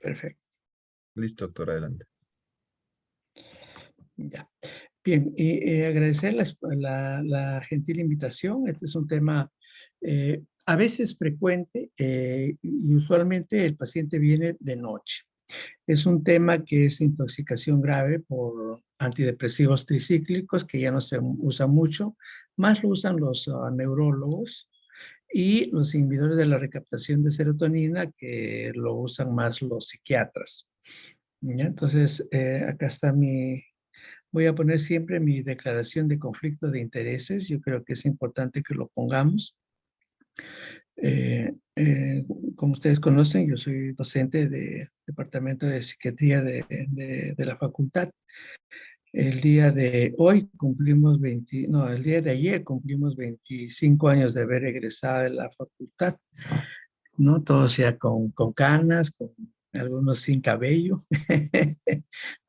Perfecto. Listo, doctor, adelante. Ya. Bien, y agradecer la gentil invitación. Este es un tema a veces frecuente y usualmente el paciente viene de noche. Es un tema que es intoxicación grave por antidepresivos tricíclicos, que ya no se usa mucho, más lo usan los neurólogos y los inhibidores de la recaptación de serotonina, que lo usan más los psiquiatras. ¿Ya? Entonces, acá está voy a poner siempre mi declaración de conflicto de intereses. Yo creo que es importante que lo pongamos. Eh, eh, Como ustedes conocen, yo soy docente del Departamento de Psiquiatría de la facultad. El día de hoy cumplimos el día de ayer cumplimos 25 años de haber egresado de la facultad, ¿no? Todos ya con canas, con algunos sin cabello,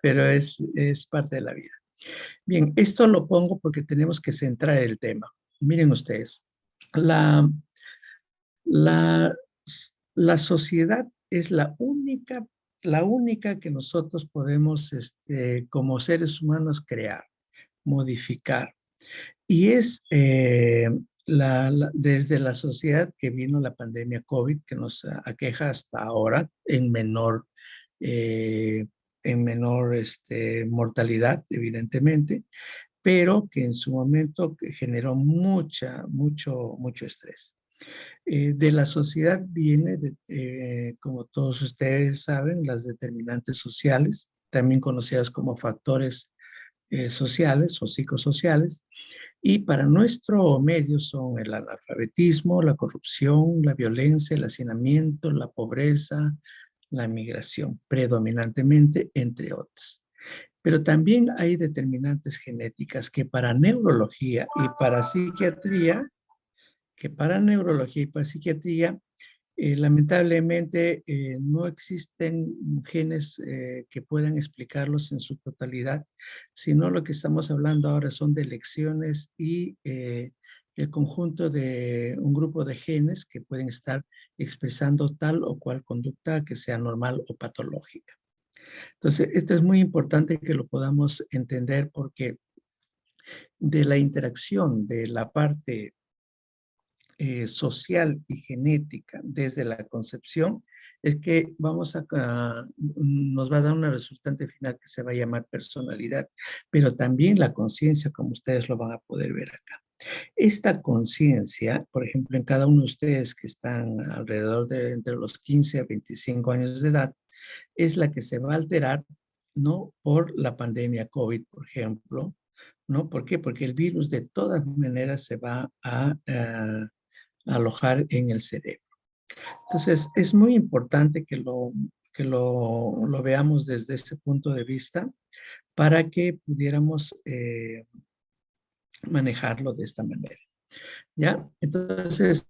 pero es parte de la vida. Bien, esto lo pongo porque tenemos que centrar el tema. Miren ustedes, la, la, la sociedad es la única que nosotros podemos, como seres humanos, crear, modificar. Y es desde la sociedad que vino la pandemia COVID, que nos aqueja hasta ahora eh, en menor mortalidad, evidentemente, pero que en su momento generó mucho estrés. De la sociedad viene, como todos ustedes saben, las determinantes sociales, también conocidas como factores sociales o psicosociales, y para nuestro medio son el analfabetismo, la corrupción, la violencia, el hacinamiento, la pobreza, la migración, predominantemente, entre otros. Pero también hay determinantes genéticas que para neurología y para psiquiatría, lamentablemente no existen genes que puedan explicarlos en su totalidad, sino lo que estamos hablando ahora son de lecciones y el conjunto de un grupo de genes que pueden estar expresando tal o cual conducta que sea normal o patológica. Entonces, esto es muy importante que lo podamos entender porque de la interacción de la parte social y genética desde la concepción, es que nos va a dar una resultante final que se va a llamar personalidad, pero también la conciencia, como ustedes lo van a poder ver acá. Esta conciencia, por ejemplo, en cada uno de ustedes que están alrededor de entre los 15 a 25 años de edad, es la que se va a alterar, ¿no? Por la pandemia COVID, por ejemplo, ¿no? ¿Por qué? Porque el virus de todas maneras se va a alojar en el cerebro. Entonces, es muy importante que lo veamos desde ese punto de vista para que pudiéramos manejarlo de esta manera. ¿Ya? Entonces,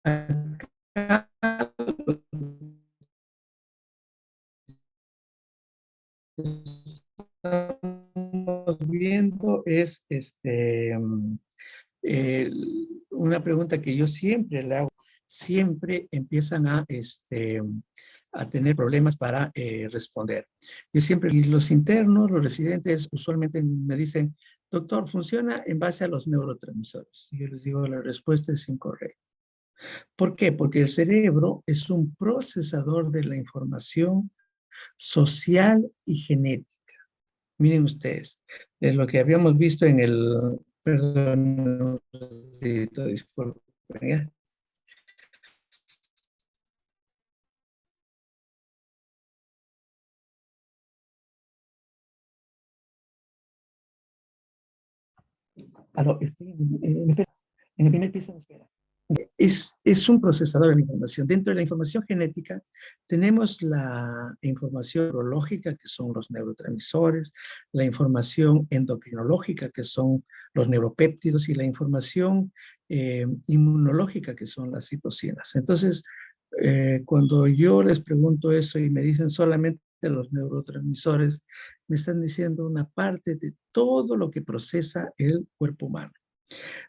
acá estamos viendo es una pregunta que yo siempre le hago. Siempre empiezan a tener problemas para responder. Yo siempre, y los internos, los residentes, usualmente me dicen, doctor, funciona en base a los neurotransmisores. Y yo les digo, la respuesta es incorrecta. ¿Por qué? Porque el cerebro es un procesador de la información social y genética. Miren ustedes, es lo que habíamos visto en el, perdón, disculpen, ¿ya? En el primer piso de espera. Es un procesador de la información. Dentro de la información genética tenemos la información neurológica, que son los neurotransmisores, la información endocrinológica, que son los neuropéptidos, y la información inmunológica, que son las citocinas. Entonces, cuando yo les pregunto eso y me dicen solamente los neurotransmisores, me están diciendo una parte de todo lo que procesa el cuerpo humano.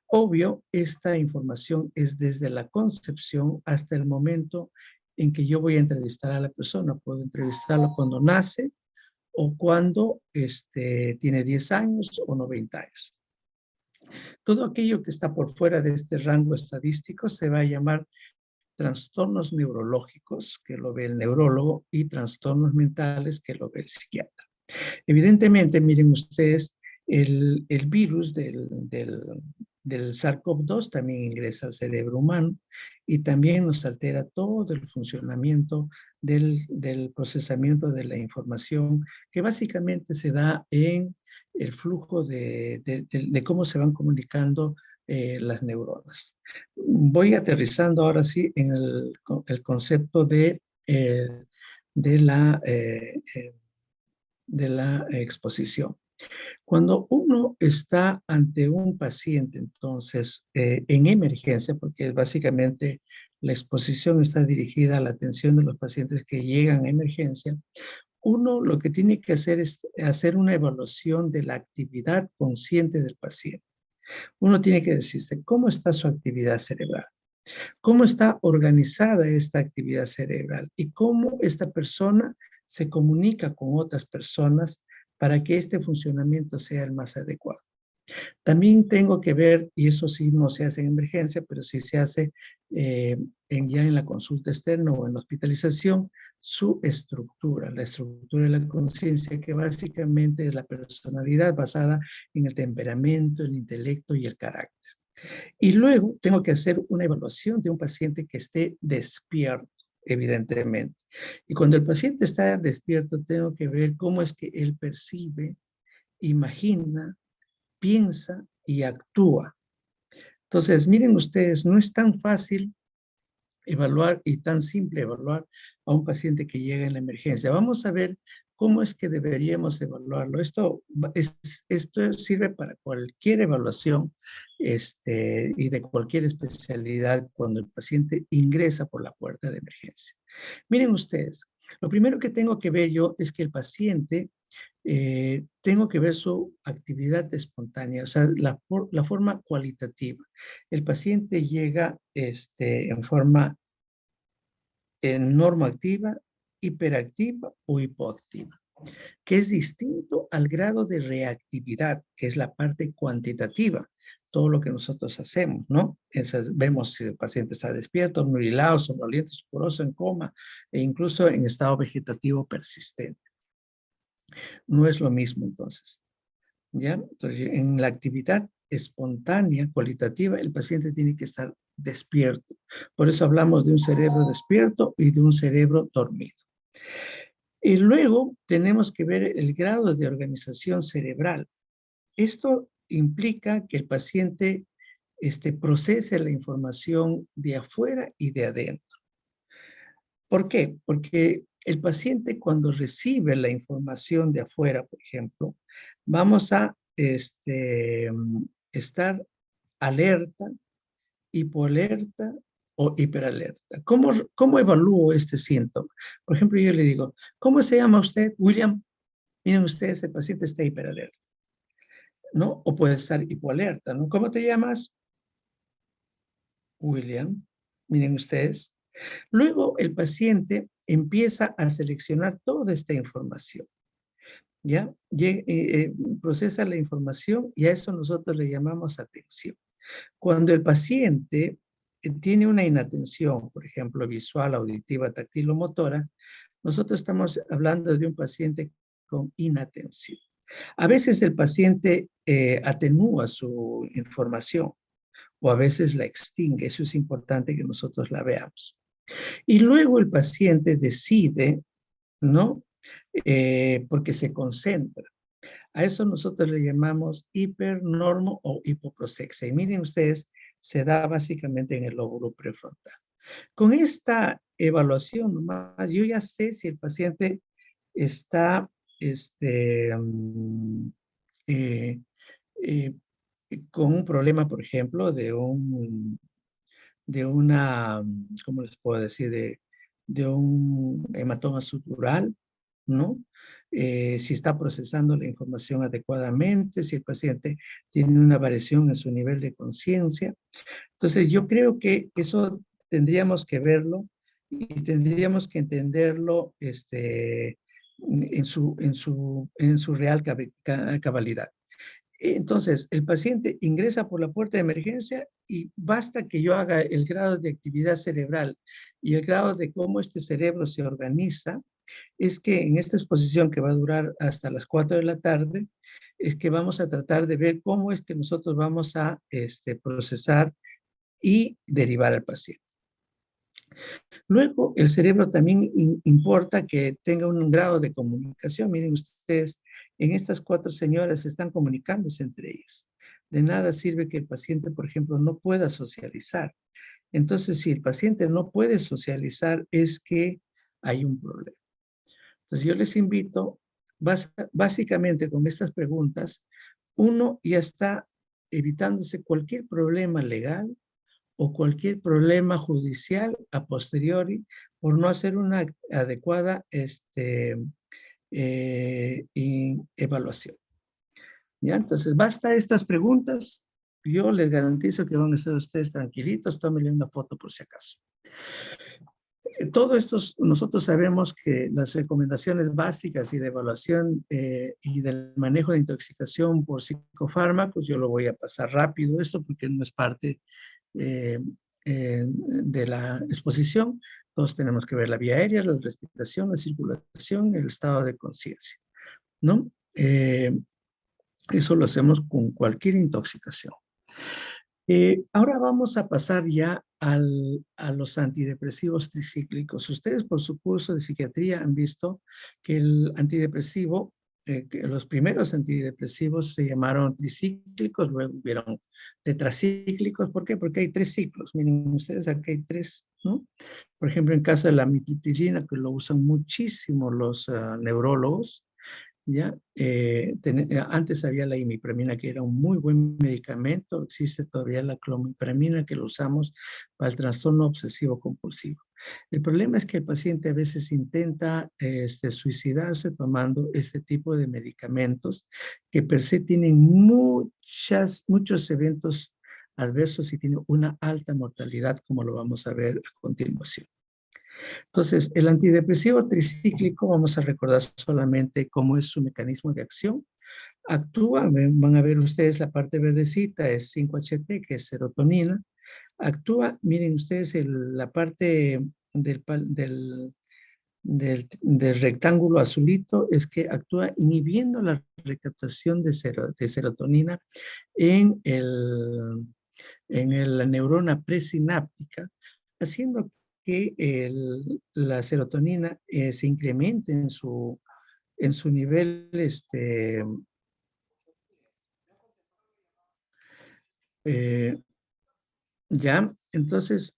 Obvio, esta información es desde la concepción hasta el momento en que yo voy a entrevistar a la persona. Puedo entrevistarlo cuando nace o cuando tiene 10 años o 90 años. Todo aquello que está por fuera de este rango estadístico se va a llamar trastornos neurológicos, que lo ve el neurólogo, y trastornos mentales, que lo ve el psiquiatra. Evidentemente, miren ustedes, el virus del SARS-CoV-2 también ingresa al cerebro humano y también nos altera todo el funcionamiento del procesamiento de la información, que básicamente se da en el flujo de cómo se van comunicando las neuronas. Voy aterrizando ahora sí en el concepto de la de la exposición. Cuando uno está ante un paciente, entonces, en emergencia, porque básicamente la exposición está dirigida a la atención de los pacientes que llegan a emergencia, uno lo que tiene que hacer es hacer una evaluación de la actividad consciente del paciente. Uno tiene que decirse, ¿cómo está su actividad cerebral? ¿Cómo está organizada esta actividad cerebral? Y cómo esta persona se comunica con otras personas para que este funcionamiento sea el más adecuado. También tengo que ver, y eso sí no se hace en emergencia, pero sí se hace ya en la consulta externa o en la hospitalización, su estructura, la estructura de la conciencia, que básicamente es la personalidad basada en el temperamento, el intelecto y el carácter. Y luego tengo que hacer una evaluación de un paciente que esté despierto, evidentemente. Y cuando el paciente está despierto, tengo que ver cómo es que él percibe, imagina, piensa y actúa. Entonces, miren ustedes, no es tan fácil evaluar y tan simple evaluar a un paciente que llega en la emergencia. Vamos a ver cómo es que deberíamos evaluarlo. Esto sirve para cualquier evaluación y de cualquier especialidad cuando el paciente ingresa por la puerta de emergencia. Miren ustedes, lo primero que tengo que ver yo es que el paciente tengo que ver su actividad espontánea, o sea, la forma cualitativa. El paciente llega en forma normoactiva, hiperactiva o hipoactiva, que es distinto al grado de reactividad, que es la parte cuantitativa, todo lo que nosotros hacemos, ¿no? Vemos si el paciente está despierto, nubilado, somnoliento, sudoroso, en coma, e incluso en estado vegetativo persistente. No es lo mismo entonces. ¿Ya? Entonces, en la actividad espontánea, cualitativa, el paciente tiene que estar despierto. Por eso hablamos de un cerebro despierto y de un cerebro dormido. Y luego tenemos que ver el grado de organización cerebral. Esto implica que el paciente procese la información de afuera y de adentro. ¿Por qué? Porque el paciente, cuando recibe la información de afuera, por ejemplo, vamos a estar alerta, hipoalerta o hiperalerta. ¿Cómo evalúo este síntoma? Por ejemplo, yo le digo, ¿cómo se llama usted? William. Miren ustedes, el paciente está hiperalerta, ¿no? O puede estar hipoalerta, ¿no? ¿Cómo te llamas? William. Miren ustedes. Luego el paciente empieza a seleccionar toda esta información, ¿ya? Procesa la información y a eso nosotros le llamamos atención. Cuando el paciente tiene una inatención, por ejemplo, visual, auditiva, táctil o motora, nosotros estamos hablando de un paciente con inatención. A veces el paciente atenúa su información o a veces la extingue. Eso es importante que nosotros la veamos. Y luego el paciente decide, ¿no? Porque se concentra. A eso nosotros le llamamos hipernormo o hipoprosexia. Y miren ustedes, se da básicamente en el lóbulo prefrontal. Con esta evaluación nomás, yo ya sé si el paciente está eh, eh, con un problema, por ejemplo, de una, ¿cómo les puedo decir? De un hematoma sutural, ¿no? Si está procesando la información adecuadamente, si el paciente tiene una variación en su nivel de conciencia. Entonces, yo creo que eso tendríamos que verlo y tendríamos que entenderlo en su real cabalidad. Entonces, el paciente ingresa por la puerta de emergencia y basta que yo haga el grado de actividad cerebral y el grado de cómo este cerebro se organiza, es que en esta exposición que va a durar hasta las 4 de la tarde, es que vamos a tratar de ver cómo es que nosotros vamos a procesar y derivar al paciente. Luego, el cerebro también importa que tenga un grado de comunicación. Miren ustedes, en estas 4 señoras están comunicándose entre ellas. De nada sirve que el paciente, por ejemplo, no pueda socializar. Entonces, si el paciente no puede socializar, es que hay un problema. Entonces, yo les invito, básicamente con estas preguntas, uno ya está evitándose cualquier problema legal o cualquier problema judicial a posteriori por no hacer una adecuada evaluación. ¿Ya? Entonces, basta estas preguntas. Yo les garantizo que van a estar ustedes tranquilitos. Tómenle una foto por si acaso. Todo esto, nosotros sabemos que las recomendaciones básicas y de evaluación y del manejo de intoxicación por psicofármacos, yo lo voy a pasar rápido esto porque no es parte de la exposición. Todos tenemos que ver la vía aérea, la respiración, la circulación, el estado de conciencia, ¿no? Eso lo hacemos con cualquier intoxicación. Ahora vamos a pasar ya a los antidepresivos tricíclicos. Ustedes por su curso de psiquiatría han visto que el antidepresivo, que los primeros antidepresivos se llamaron tricíclicos, luego hubieron tetracíclicos. ¿Por qué? Porque hay 3 ciclos. Miren ustedes, aquí hay 3, ¿no? Por ejemplo, en caso de la amitriptilina, que lo usan muchísimo los neurólogos, ¿ya? Antes había la imipramina, que era un muy buen medicamento. Existe todavía la clomipramina, que lo usamos para el trastorno obsesivo compulsivo. El problema es que el paciente a veces intenta suicidarse tomando este tipo de medicamentos que per se tienen muchos eventos adversos y tienen una alta mortalidad, como lo vamos a ver a continuación. Entonces, el antidepresivo tricíclico, vamos a recordar solamente cómo es su mecanismo de acción. Actúa, van a ver ustedes la parte verdecita, es 5-HT, que es serotonina. Actúa, miren ustedes la parte del rectángulo azulito, es que actúa inhibiendo la recaptación de serotonina en la neurona presináptica, haciendo que la serotonina se incremente en su nivel ya. Entonces,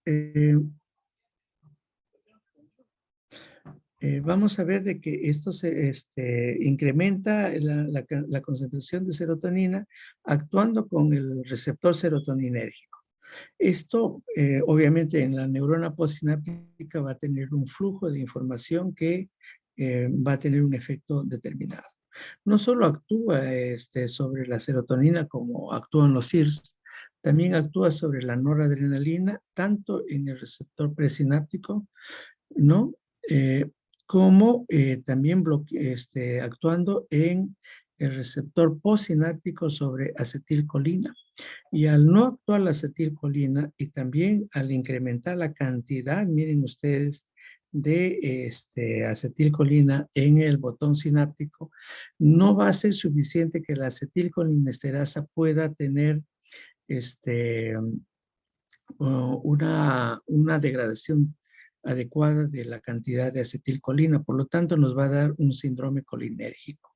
vamos a ver de que esto se incrementa la concentración de serotonina actuando con el receptor serotoninérgico. Esto, obviamente, en la neurona postsináptica va a tener un flujo de información que va a tener un efecto determinado. No solo actúa sobre la serotonina como actúan los SIRS, también actúa sobre la noradrenalina, tanto en el receptor presináptico, ¿no? Como también actuando en el receptor postsináptico sobre acetilcolina. Y al no actuar la acetilcolina y también al incrementar la cantidad, miren ustedes, de acetilcolina en el botón sináptico, no va a ser suficiente que la acetilcolinesterasa pueda tener una degradación adecuada de la cantidad de acetilcolina. Por lo tanto, nos va a dar un síndrome colinérgico,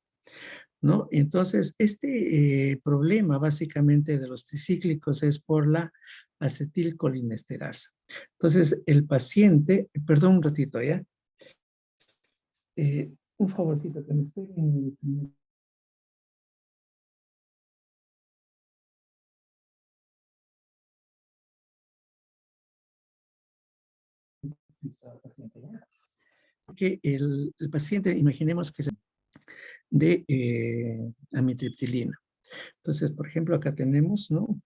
¿no? Entonces, este problema básicamente de los tricíclicos es por la acetilcolinesterasa. Entonces, el paciente, perdón un ratito, ¿ya? Un favorcito, que me esperen. Que el paciente, imaginemos que es de amitriptilina. Entonces, por ejemplo, acá tenemos, ¿no?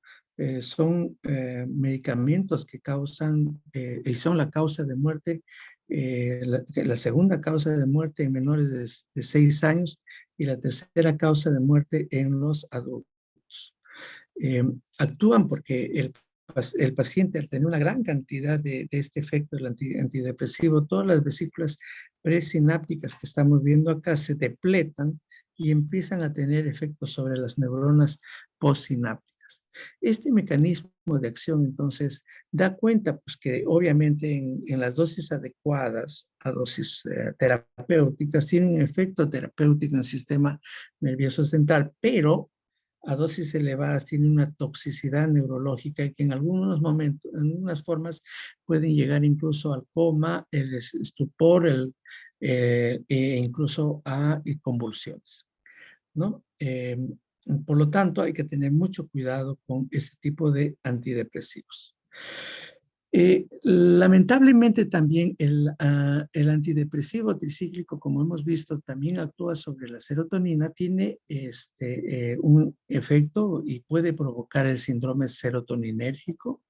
son medicamentos que causan, y son la causa de muerte, la segunda causa de muerte en menores de 6 años y la tercera causa de muerte en los adultos. Actúan porque el paciente, al tener una gran cantidad de este efecto del antidepresivo, todas las vesículas presinápticas que estamos viendo acá se depletan y empiezan a tener efectos sobre las neuronas postsinápticas. Este mecanismo de acción, entonces, da cuenta pues, que obviamente en las dosis adecuadas, a dosis terapéuticas, tiene un efecto terapéutico en el sistema nervioso central, pero a dosis elevadas tiene una toxicidad neurológica que en algunos momentos, en algunas formas, pueden llegar incluso al coma, el estupor, e incluso a convulsiones, ¿no? Por lo tanto, hay que tener mucho cuidado con este tipo de antidepresivos. Lamentablemente también el antidepresivo tricíclico, como hemos visto, también actúa sobre la serotonina, tiene un efecto y puede provocar el síndrome serotoninérgico,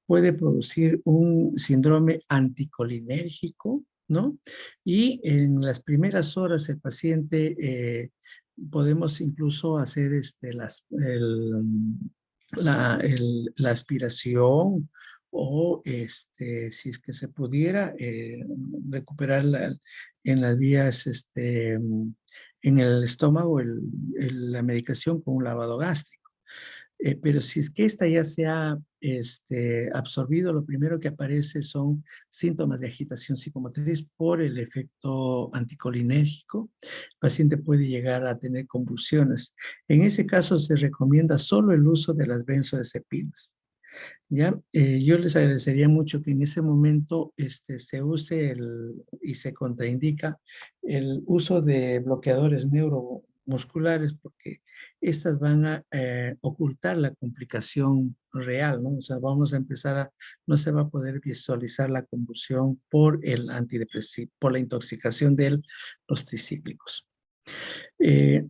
puede producir un síndrome anticolinérgico, ¿no? Y en las primeras horas el paciente podemos incluso hacer la aspiración o si es que se pudiera recuperar en las vías, en el estómago, la medicación con un lavado gástrico. Pero si es que esta ya se ha absorbido, lo primero que aparece son síntomas de agitación psicomotriz por el efecto anticolinérgico. El paciente puede llegar a tener convulsiones. En ese caso se recomienda solo el uso de las benzodiazepinas. ¿Ya? Yo les agradecería mucho que en ese momento se use y se contraindica el uso de bloqueadores neuromusculares porque estas van a ocultar la complicación real, ¿no? O sea, vamos a empezar no se va a poder visualizar la convulsión por el antidepresivo, por la intoxicación de los tricíclicos.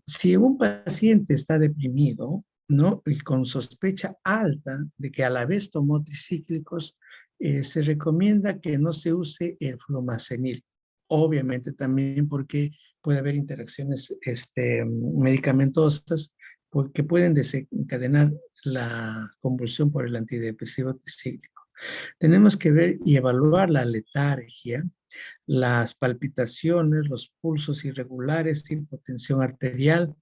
Si un paciente está deprimido, ¿no? Y con sospecha alta de que a la vez tomó tricíclicos, se recomienda que no se use el flumazenil. Obviamente también porque puede haber interacciones medicamentosas que pueden desencadenar la convulsión por el antidepresivo tricíclico. Tenemos que ver y evaluar la letargia, las palpitaciones, los pulsos irregulares, hipotensión arterial.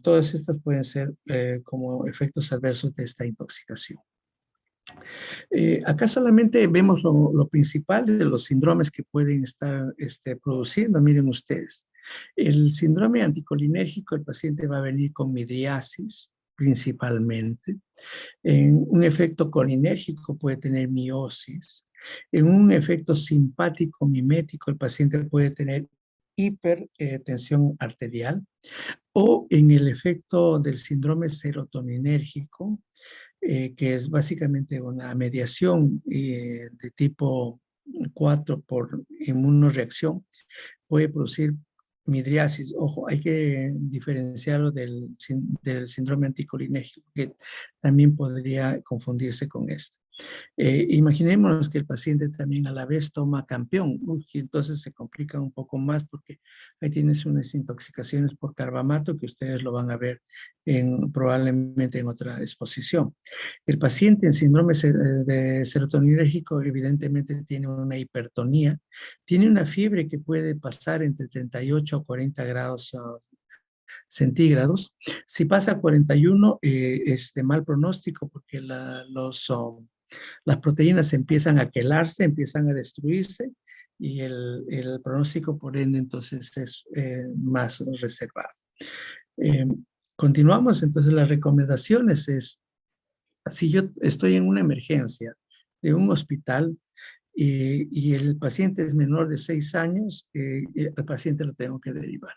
Todas estas pueden ser como efectos adversos de esta intoxicación. Acá solamente vemos lo principal de los síndromes que pueden estar produciendo. Miren ustedes, el síndrome anticolinérgico, el paciente va a venir con midriasis principalmente. En un efecto colinérgico puede tener miosis. En un efecto simpático mimético, el paciente puede tener hipertensión arterial. O en el efecto del síndrome serotoninérgico, que es básicamente una mediación de tipo 4 por inmunoreacción, puede producir midriasis. Ojo, hay que diferenciarlo del síndrome anticolinérgico, que también podría confundirse con esto. Imaginémonos que el paciente también a la vez toma campeón, y entonces se complica un poco más porque ahí tienes unas intoxicaciones por carbamato que ustedes lo van a ver probablemente en otra exposición. El paciente en síndrome de serotoninérgico evidentemente tiene una hipertonía, tiene una fiebre que puede pasar entre 38 a 40 grados centígrados. Si pasa a 41, es de mal pronóstico porque las proteínas empiezan a quelarse, empiezan a destruirse y el pronóstico por ende entonces es más reservado. Continuamos, entonces las recomendaciones es, si yo estoy en una emergencia de un hospital y el paciente es menor de 6 años, el paciente lo tengo que derivar.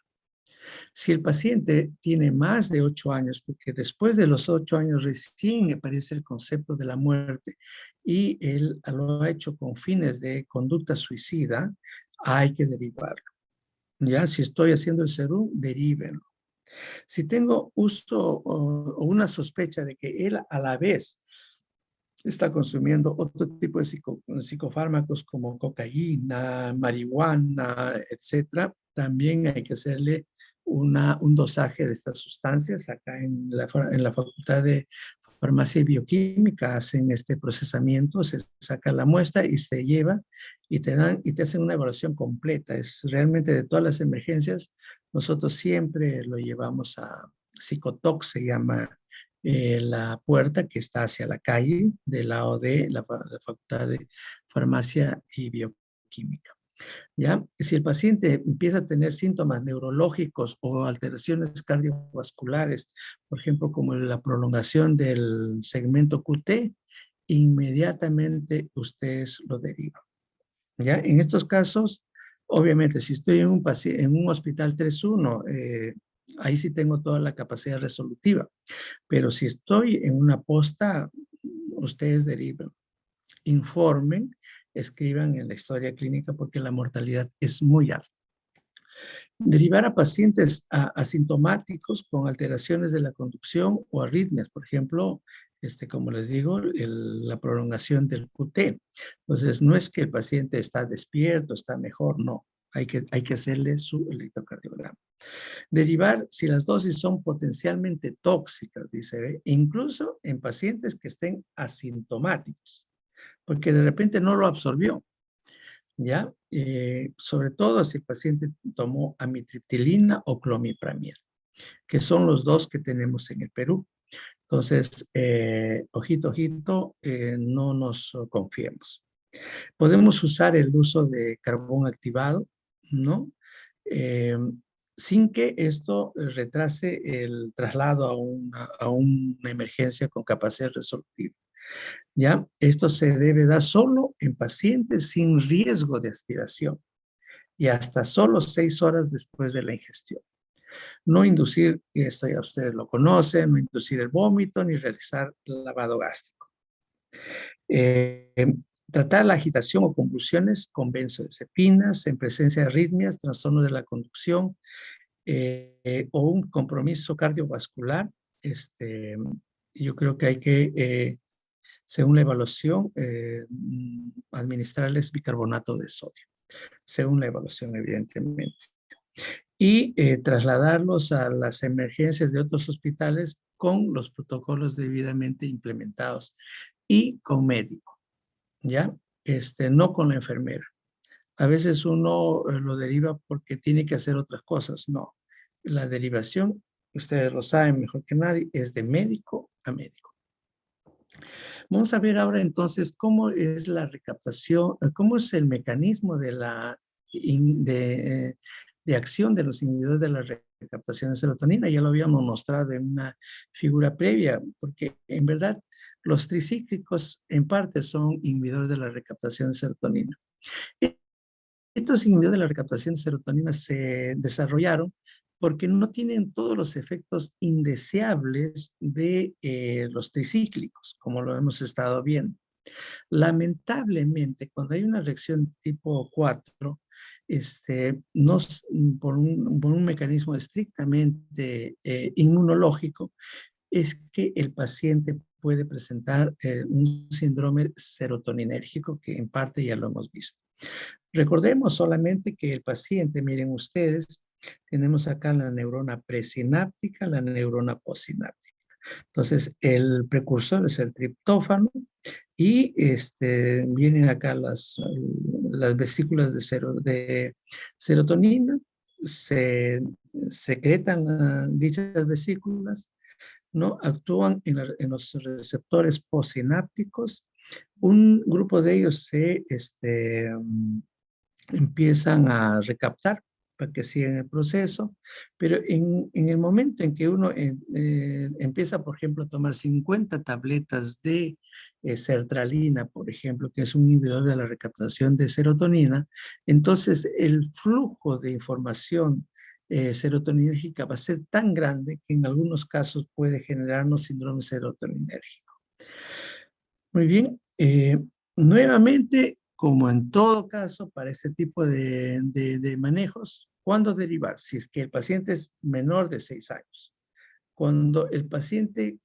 Si el paciente tiene más de 8 años, porque después de los 8 años recién aparece el concepto de la muerte y él lo ha hecho con fines de conducta suicida, hay que derivarlo. Ya, si estoy haciendo el serum, derívenlo. Si tengo uso o una sospecha de que él a la vez está consumiendo otro tipo de psicofármacos como cocaína, marihuana, etcétera, también hay que hacerle un dosaje de estas sustancias. Acá en la Facultad de Farmacia y Bioquímica hacen este procesamiento, se saca la muestra y se lleva y te dan y te hacen una evaluación completa. Es realmente de todas las emergencias, nosotros siempre lo llevamos a Psicotox, se llama la puerta que está hacia la calle del lado de la Facultad de Farmacia y Bioquímica. ¿Ya? Si el paciente empieza a tener síntomas neurológicos o alteraciones cardiovasculares, por ejemplo, como la prolongación del segmento QT, inmediatamente ustedes lo derivan. ¿Ya? En estos casos, obviamente, si estoy en un hospital 3.1, ahí sí tengo toda la capacidad resolutiva. Pero si estoy en una posta, ustedes derivan, informen, escriban en la historia clínica porque la mortalidad es muy alta. Derivar a pacientes asintomáticos con alteraciones de la conducción o arritmias, por ejemplo, como les digo, la prolongación del QT. Entonces, no es que el paciente está despierto, está mejor, no. Hay que hacerle su electrocardiograma. Derivar si las dosis son potencialmente tóxicas, dice, incluso en pacientes que estén asintomáticos, porque de repente no lo absorbió, ¿ya? Sobre todo si el paciente tomó amitriptilina o clomipramida, que son los dos que tenemos en el Perú. Entonces, ojito, ojito, no nos confiemos. Podemos usar el uso de carbón activado, ¿no? Eh, sin que esto retrase el traslado a una emergencia con capacidad resolutiva. ¿Ya? Esto se debe dar solo en pacientes sin riesgo de aspiración y hasta solo 6 horas después de la ingestión. No inducir, y esto ya ustedes lo conocen, no inducir el vómito ni realizar lavado gástrico. Eh, Tratar la agitación o convulsiones con benzodiazepinas en presencia de arritmias, trastorno de la conducción o un compromiso cardiovascular. Yo creo que hay que, según la evaluación, administrarles bicarbonato de sodio, según la evaluación, evidentemente. Y trasladarlos a las emergencias de otros hospitales con los protocolos debidamente implementados y con médico. ¿Ya? No con la enfermera. A veces uno lo deriva porque tiene que hacer otras cosas. No, la derivación, ustedes lo saben mejor que nadie, es de médico a médico. Vamos a ver ahora entonces cómo es la recaptación, cómo es el mecanismo de acción de los inhibidores de la recaptación de serotonina. Ya lo habíamos mostrado en una figura previa, porque en verdad los tricíclicos en parte son inhibidores de la recaptación de serotonina. Estos inhibidores de la recaptación de serotonina se desarrollaron porque no tienen todos los efectos indeseables de los tricíclicos, como lo hemos estado viendo. Lamentablemente, cuando hay una reacción tipo 4, no, por un mecanismo estrictamente inmunológico, es que el paciente puede presentar un síndrome serotoninérgico que en parte ya lo hemos visto. Recordemos solamente que el paciente, miren ustedes, tenemos acá la neurona presináptica, la neurona postsináptica. Entonces, el precursor es el triptófano y vienen acá las vesículas de serotonina, se secretan dichas vesículas, ¿no? Actúan en los receptores postsinápticos. Un grupo de ellos se empiezan a recaptar para que sigan el proceso, pero en el momento en que uno empieza, por ejemplo, a tomar 50 tabletas de sertralina, por ejemplo, que es un inhibidor de la recaptación de serotonina, entonces el flujo de información serotoninérgica va a ser tan grande que en algunos casos puede generarnos síndrome serotoninérgico. Muy bien, nuevamente como en todo caso, para este tipo de manejos, ¿cuándo derivar? Si es que el paciente es menor de 6 años. Cuando el paciente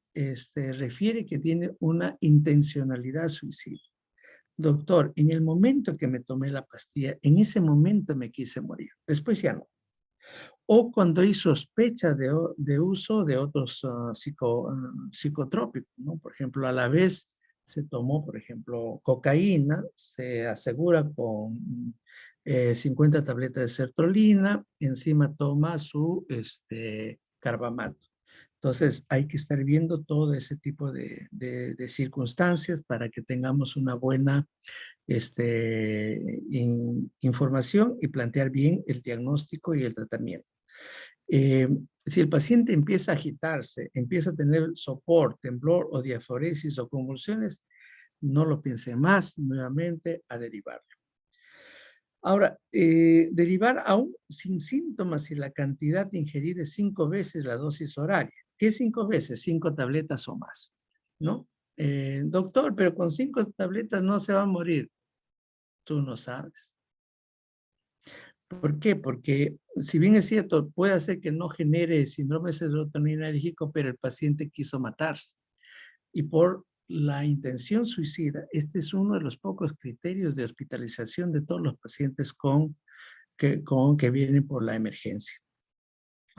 refiere que tiene una intencionalidad suicida. Doctor, en el momento que me tomé la pastilla, en ese momento me quise morir. Después ya no. O cuando hay sospecha de uso de otros psicotrópicos, ¿no? Por ejemplo, a la vez se tomó, por ejemplo, cocaína, se asegura con 50 tabletas de sertralina, encima toma su carbamato. Entonces, hay que estar viendo todo ese tipo de circunstancias para que tengamos una buena información y plantear bien el diagnóstico y el tratamiento. Eh, si el paciente empieza a agitarse, empieza a tener sopor, temblor o diaforesis o convulsiones, no lo piense más, nuevamente a derivarlo. Ahora, derivar aún sin síntomas si la cantidad ingerida es 5 veces la dosis horaria. ¿Qué 5 veces? 5 tabletas o más, ¿no? Doctor, pero con 5 tabletas no se va a morir. Tú no sabes. ¿Por qué? Porque si bien es cierto, puede hacer que no genere síndrome serotoninérgico, pero el paciente quiso matarse. Y por la intención suicida, este es uno de los pocos criterios de hospitalización de todos los pacientes que vienen por la emergencia,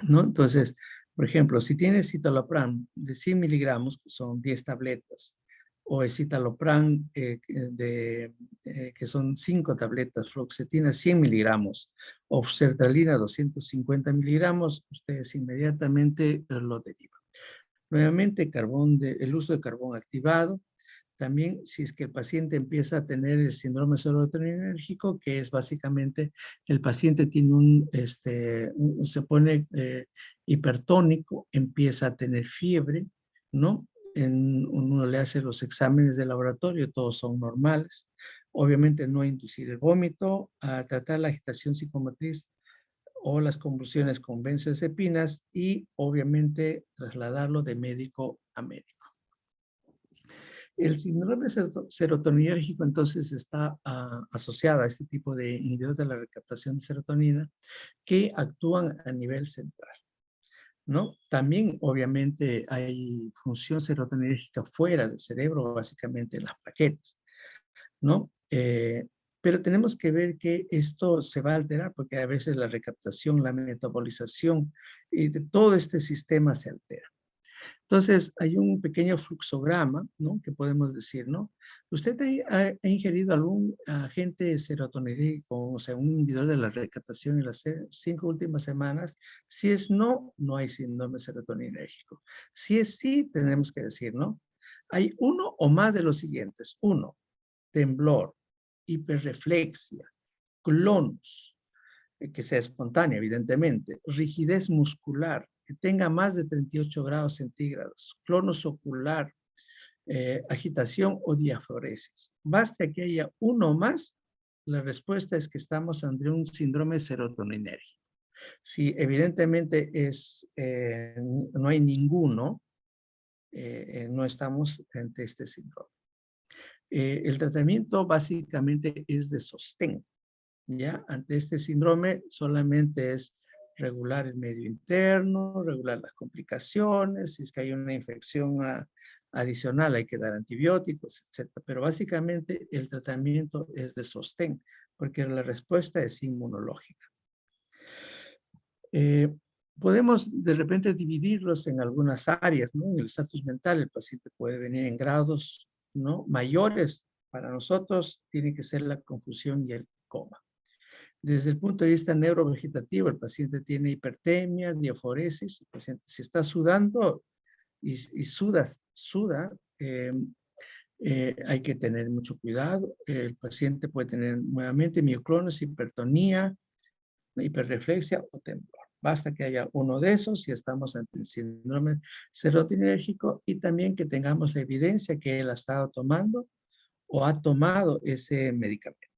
¿no? Entonces, por ejemplo, si tienes citalopram de 100 miligramos, que son 10 tabletas, o escitalopram que son 5 tabletas, fluoxetina 100 miligramos, o sertralina 250 miligramos, ustedes inmediatamente lo derivan. Nuevamente, el uso de carbón activado. También, si es que el paciente empieza a tener el síndrome serotoninérgico, que es básicamente el paciente tiene se pone hipertónico, empieza a tener fiebre, ¿no? Uno le hace los exámenes de laboratorio, todos son normales. Obviamente no inducir el vómito, a tratar la agitación psicomotriz o las convulsiones con benzodiazepinas y obviamente trasladarlo de médico a médico. El síndrome serotoninérgico entonces está asociado a este tipo de inhibidores de la recaptación de serotonina que actúan a nivel central, ¿no? También obviamente hay función serotoninérgica fuera del cerebro, básicamente en las plaquetas, ¿no? Pero tenemos que ver que esto se va a alterar porque a veces la recaptación, la metabolización y de todo este sistema se altera. Entonces, hay un pequeño fluxograma, ¿no? Que podemos decir, ¿no? ¿Usted ha ingerido algún agente serotoninérgico, o sea, un inhibidor de la recaptación en las 5 últimas semanas? Si es no, no hay síndrome serotoninérgico. Si es sí, tenemos que decir, ¿no? Hay uno o más de los siguientes. 1, temblor, hiperreflexia, clonus, que sea espontánea, evidentemente, rigidez muscular, que tenga más de 38 grados centígrados, clonus ocular, agitación o diaforesis. Basta que haya uno más, la respuesta es que estamos ante un síndrome serotoninérgico. Si evidentemente no hay ninguno, no estamos ante este síndrome. El tratamiento básicamente es de sostén. ¿Ya? Ante este síndrome solamente es regular el medio interno, regular las complicaciones, si es que hay una infección adicional hay que dar antibióticos, etc. Pero básicamente el tratamiento es de sostén, porque la respuesta es inmunológica. Podemos de repente dividirlos en algunas áreas, ¿no? En el estatus mental, el paciente puede venir en grados, ¿no? Mayores. Para nosotros tiene que ser la confusión y el coma. Desde el punto de vista neurovegetativo, el paciente tiene hipertemia, diaforesis, el paciente si está sudando y suda, hay que tener mucho cuidado. El paciente puede tener nuevamente mioclonus, hipertonía, hiperreflexia o temblor. Basta que haya uno de esos y estamos ante el síndrome serotoninérgico y también que tengamos la evidencia que él ha estado tomando o ha tomado ese medicamento.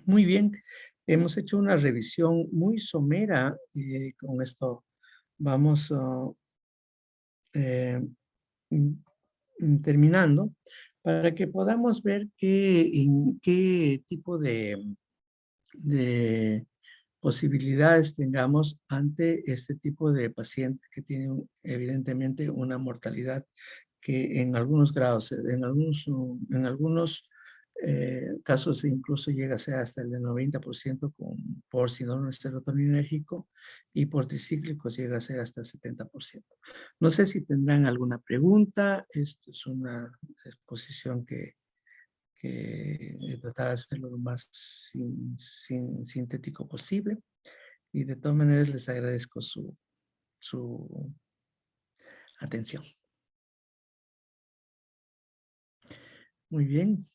Muy bien, hemos hecho una revisión muy somera y con esto vamos terminando. para que podamos ver en qué tipo de posibilidades tengamos ante este tipo de paciente que tiene evidentemente una mortalidad que en algunos grados, en algunos casos incluso llega a ser hasta el del 90% por síndrome serotoninérgico y por tricíclicos llega a ser hasta el 70%. No sé si tendrán alguna pregunta. Esto es una exposición que he tratado de hacerlo lo más sintético posible. Y de todas maneras les agradezco su atención. Muy bien.